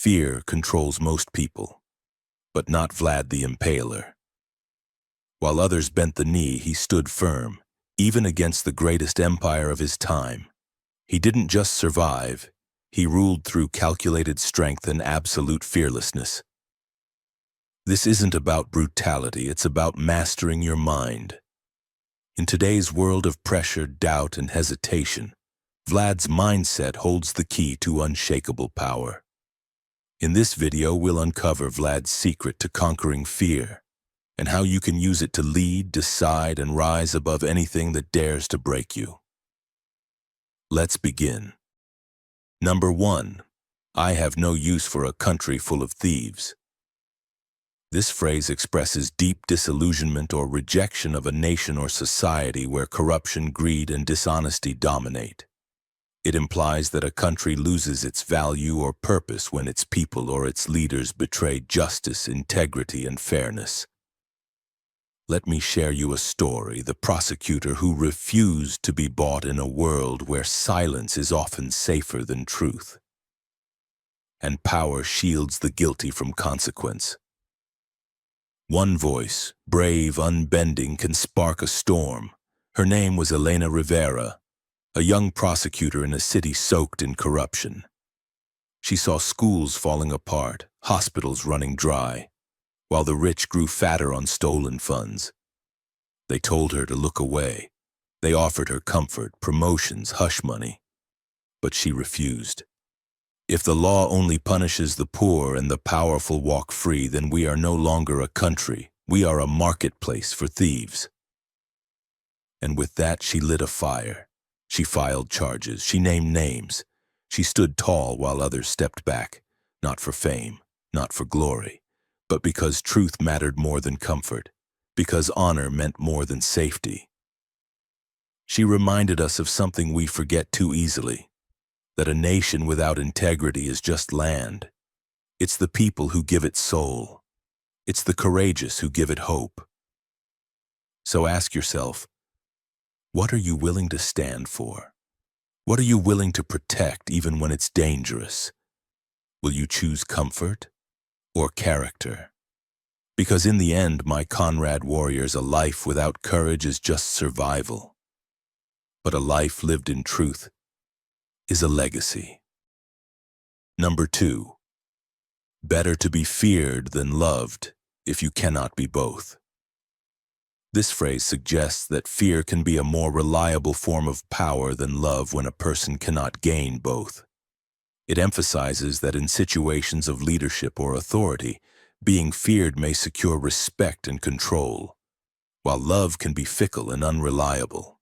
Fear controls most people, but not Vlad the Impaler. While others bent the knee, he stood firm, even against the greatest empire of his time. He didn't just survive, he ruled through calculated strength and absolute fearlessness. This isn't about brutality, it's about mastering your mind. In today's world of pressure, doubt, and hesitation, Vlad's mindset holds the key to unshakable power. In this video, we'll uncover Vlad's secret to conquering fear, and how you can use it to lead, decide, and rise above anything that dares to break you. Let's begin. Number 1. I have no use for a country full of thieves. This phrase expresses deep disillusionment or rejection of a nation or society where corruption, greed, and dishonesty dominate. It implies that a country loses its value or purpose when its people or its leaders betray justice, integrity, and fairness. Let me share you a story, the prosecutor who refused to be bought in a world where silence is often safer than truth. And power shields the guilty from consequence. One voice, brave, unbending, can spark a storm. Her name was Elena Rivera, a young prosecutor in a city soaked in corruption. She saw schools falling apart, hospitals running dry, while the rich grew fatter on stolen funds. They told her to look away. They offered her comfort, promotions, hush money. But she refused. If the law only punishes the poor and the powerful walk free, then we are no longer a country. We are a marketplace for thieves. And with that, she lit a fire. She filed charges. She named names. She stood tall while others stepped back, not for fame, not for glory, but because truth mattered more than comfort, because honor meant more than safety. She reminded us of something we forget too easily, that a nation without integrity is just land. It's the people who give it soul. It's the courageous who give it hope. So ask yourself, what are you willing to stand for? What are you willing to protect even when it's dangerous? Will you choose comfort or character? Because in the end, my Conrad warriors, a life without courage is just survival. But a life lived in truth is a legacy. Number 2. Better to be feared than loved if you cannot be both. This phrase suggests that fear can be a more reliable form of power than love when a person cannot gain both. It emphasizes that in situations of leadership or authority, being feared may secure respect and control, while love can be fickle and unreliable.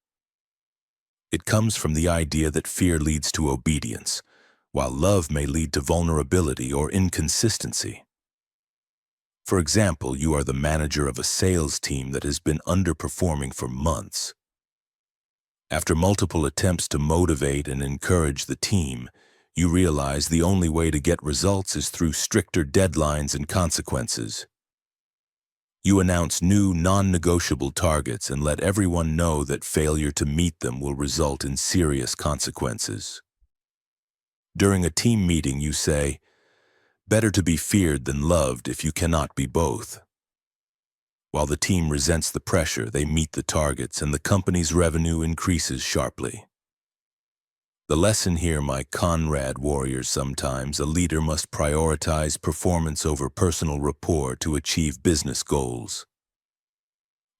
It comes from the idea that fear leads to obedience, while love may lead to vulnerability or inconsistency. For example, you are the manager of a sales team that has been underperforming for months. After multiple attempts to motivate and encourage the team, you realize the only way to get results is through stricter deadlines and consequences. You announce new, non-negotiable targets and let everyone know that failure to meet them will result in serious consequences. During a team meeting, you say, "Better to be feared than loved if you cannot be both." While the team resents the pressure, they meet the targets and the company's revenue increases sharply. The lesson here, my Conrad warriors, sometimes a leader must prioritize performance over personal rapport to achieve business goals.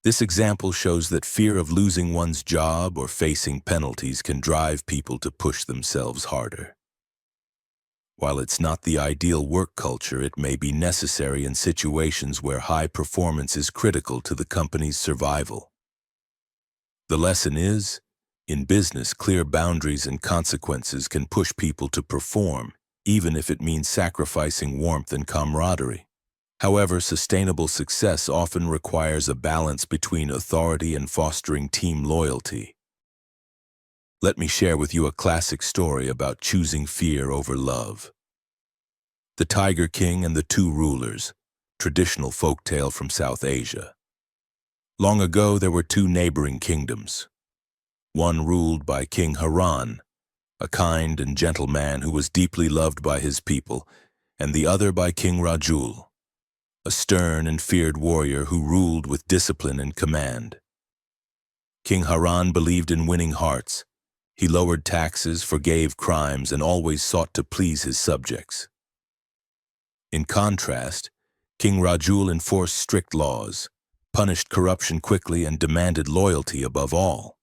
This example shows that fear of losing one's job or facing penalties can drive people to push themselves harder. While it's not the ideal work culture, it may be necessary in situations where high performance is critical to the company's survival. The lesson is, in business, clear boundaries and consequences can push people to perform, even if it means sacrificing warmth and camaraderie. However, sustainable success often requires a balance between authority and fostering team loyalty. Let me share with you a classic story about choosing fear over love. The Tiger King and the Two Rulers, traditional folktale from South Asia. Long ago, there were two neighboring kingdoms. One ruled by King Haran, a kind and gentle man who was deeply loved by his people, and the other by King Rajul, a stern and feared warrior who ruled with discipline and command. King Haran believed in winning hearts. He lowered taxes, forgave crimes, and always sought to please his subjects. In contrast, King Rajul enforced strict laws, punished corruption quickly, and demanded loyalty above all.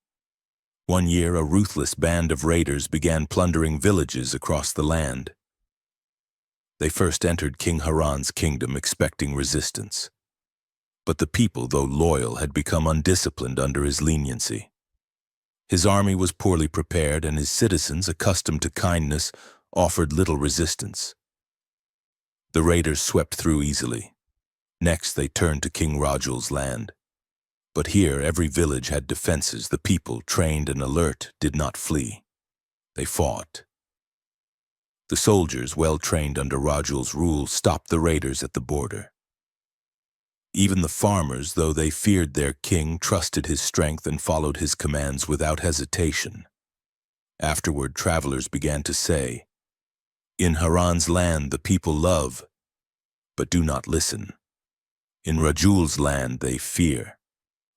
One year, a ruthless band of raiders began plundering villages across the land. They first entered King Haran's kingdom expecting resistance. But the people, though loyal, had become undisciplined under his leniency. His army was poorly prepared, and his citizens, accustomed to kindness, offered little resistance. The raiders swept through easily. Next, they turned to King Rajul's land. But here, every village had defenses. The people, trained and alert, did not flee. They fought. The soldiers, well trained under Rajul's rule, stopped the raiders at the border. Even the farmers, though they feared their king, trusted his strength and followed his commands without hesitation. Afterward, travelers began to say, "In Haran's land the people love, but do not listen. In Rajul's land they fear,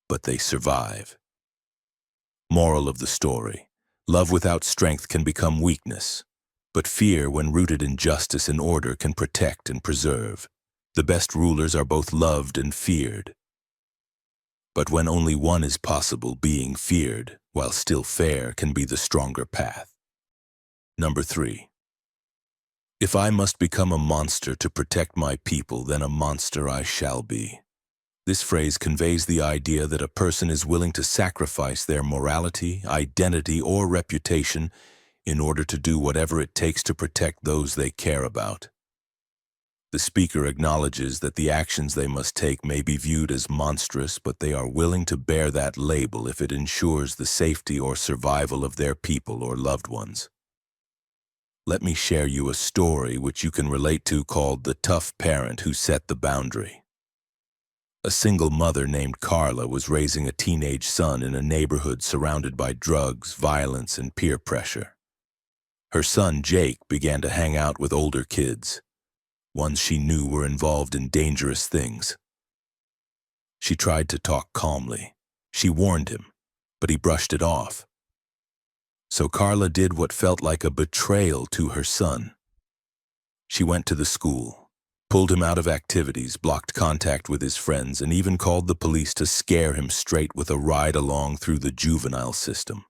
but they survive." Moral of the story: love without strength can become weakness, but fear, when rooted in justice and order, can protect and preserve. The best rulers are both loved and feared. But when only one is possible, being feared, while still fair, can be the stronger path. Number 3. If I must become a monster to protect my people, then a monster I shall be. This phrase conveys the idea that a person is willing to sacrifice their morality, identity, or reputation in order to do whatever it takes to protect those they care about. The speaker acknowledges that the actions they must take may be viewed as monstrous, but they are willing to bear that label if it ensures the safety or survival of their people or loved ones. Let me share you a story which you can relate to, called The Tough Parent Who Set the Boundary. A single mother named Carla was raising a teenage son in a neighborhood surrounded by drugs, violence, and peer pressure. Her son, Jake, began to hang out with older kids, ones she knew were involved in dangerous things. She tried to talk calmly. She warned him, but he brushed it off. So Carla did what felt like a betrayal to her son. She went to the school, pulled him out of activities, blocked contact with his friends, and even called the police to scare him straight with a ride-along through the juvenile system.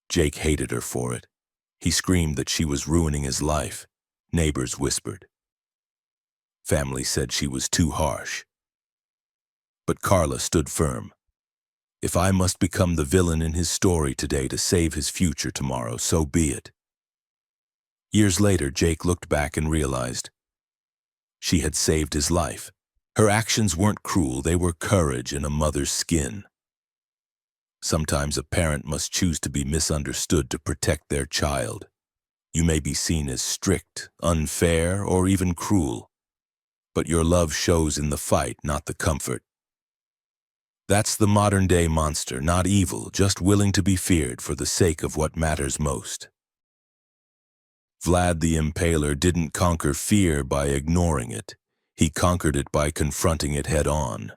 Jake hated her for it. He screamed that she was ruining his life. Neighbors whispered. Family said she was too harsh. But Carla stood firm. If I must become the villain in his story today to save his future tomorrow, so be it. Years later, Jake looked back and realized she had saved his life. Her actions weren't cruel, they were courage in a mother's skin. Sometimes a parent must choose to be misunderstood to protect their child. You may be seen as strict, unfair, or even cruel, but your love shows in the fight, not the comfort. That's the modern-day monster, not evil, just willing to be feared for the sake of what matters most. Vlad the Impaler didn't conquer fear by ignoring it. He conquered it by confronting it head-on.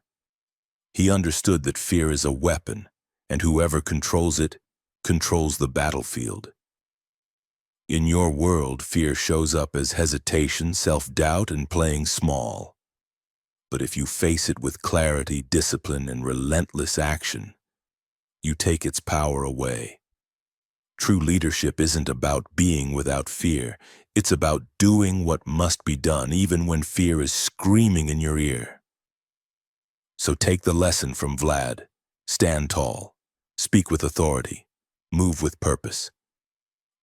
He understood that fear is a weapon, and whoever controls it controls the battlefield. In your world, fear shows up as hesitation, self-doubt, and playing small. But if you face it with clarity, discipline, and relentless action, you take its power away. True leadership isn't about being without fear. It's about doing what must be done, even when fear is screaming in your ear. So take the lesson from Vlad. Stand tall. Speak with authority. Move with purpose.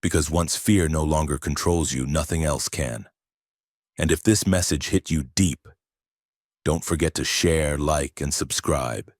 Because once fear no longer controls you, nothing else can. And if this message hit you deep, don't forget to share, like, and subscribe.